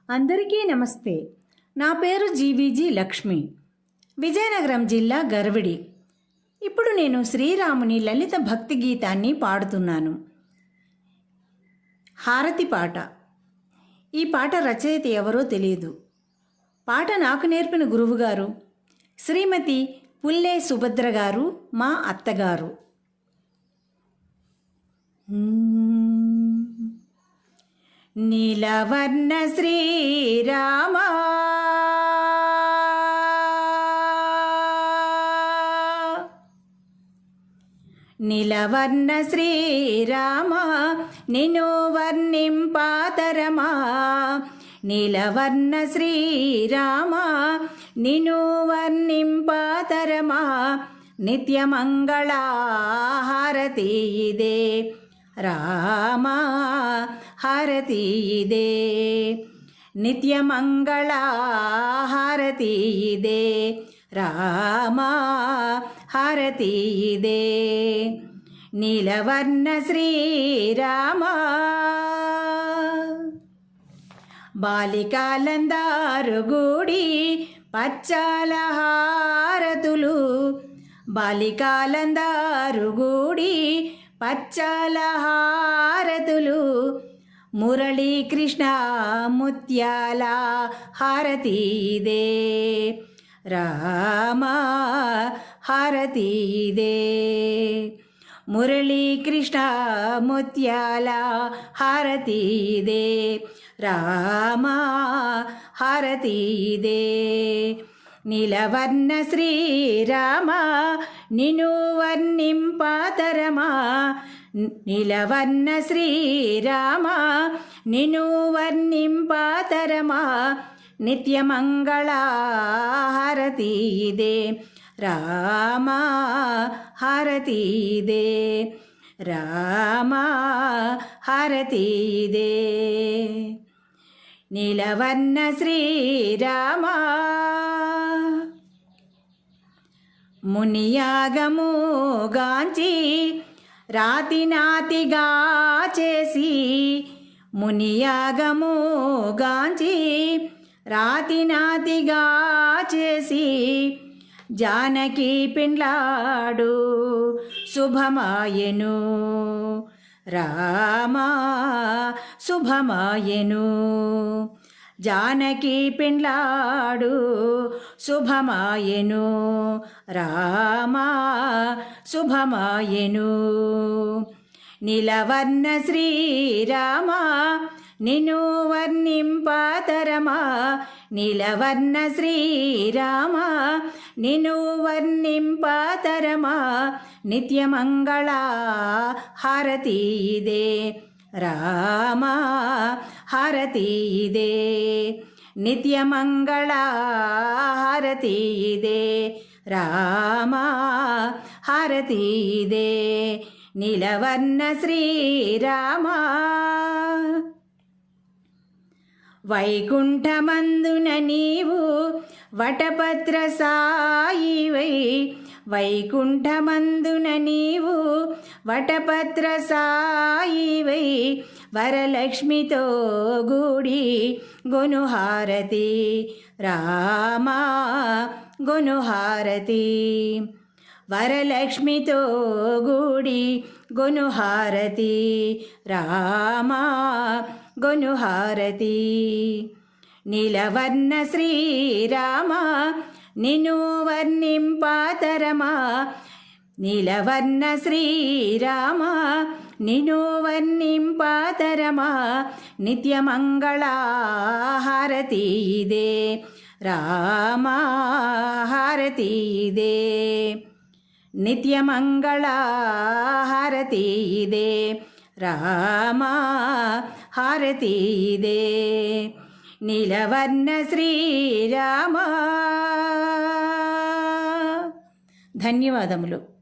అందరికీ నమస్తే. నా పేరు జీవీజీ లక్ష్మి, విజయనగరం జిల్లా గర్విడి. ఇప్పుడు నేను శ్రీరాముని లలిత భక్తి గీతాన్ని పాడుతున్నాను. హారతి పాట. ఈ పాట రచయిత ఎవరో తెలియదు. పాట నాకు నేర్పిన గురువుగారు శ్రీమతి పుల్లే సుభద్ర గారు, మా అత్తగారు. నీలవర్ణ శ్రీరామ నీలవర్ణ శ్రీరామ నిన్ను వర్ణింపాతరమా. నీలవర్ణ శ్రీరామ నిన్ను వర్ణింపాతరమా. నిత్యమంగళ హారతి ఇదే రామా, హారతి ఇదే. నిత్యమంగళ హారతి ఇదే రామా, హారతి ఇదే. నీలవర్ణ శ్రీరామ. బాలికాలందారు గూడి పచ్చాల హారతులు. బాలికాలందారు గూడి పచ్చాల హారతులు. మురళీకృష్ణ ముత్యాల హారతి ఇదే రామా, హారతి ఇదే. మురళీకృష్ణ ముత్యాల హారతి ఇదే రామా, హారతి ఇదే. నీలవర్ణ శ్రీరామ నిన్ను వర్ణింపాతరమా. నీలవర్ణ శ్రీరామ నిన్ను వర్ణింపాతరమా. నిత్యమంగళ హారతి ఇదే రామా, హారతి ఇదే రామా, హారతి ఇదే. నీలవర్ణ శ్రీరామ. మునియాగము గాంచి రాతినాతిగా చేసి. మునియాగము గాంచి రాతినాతిగా చేసి. జానకి పెండ్లాడు శుభమాయెను రామా, శుభమాయెను. జానకి పెండ్లాడు శుభమాయెను రామా, శుభమాయెను. నీలవర్ణ శ్రీరామ నిన్ను వర్ణింపాతరమా. నీలవర్ణ శ్రీరామ నిన్ను వర్ణింపాతరమా. నిత్యమంగళ హారతి ఇదే రామా, హారతి ఇదే. నిత్యమంగళ హారతి ఇదే రామా, హారతి ఇదే. నీలవర్ణ శ్రీరామ. వైకుంఠమందున నీవు వటపత్ర సాయివై. వైకుంఠమందున నీవు వటపత్ర సాయివై. వరలక్ష్మితో గూడి గొనుహారతి రామా, గొనుహారతి. వరలక్ష్మితో గూడి గొనుహారతి రామా, గొనుహారతి. నీలవర్ణ శ్రీరామ నిన్ను వర్ణింపాతరమా. నీలవర్ణ శ్రీరామ నిన్ను వర్ణింపాతరమా. నిత్యమంగళ హారతి ఇదే రామా, హారతి ఇదే. నిత్యమంగళ హారతి ఇదే రామా, హారతి ఇదే. నీలవర్ణ శ్రీరామ. ధన్యవాదములు.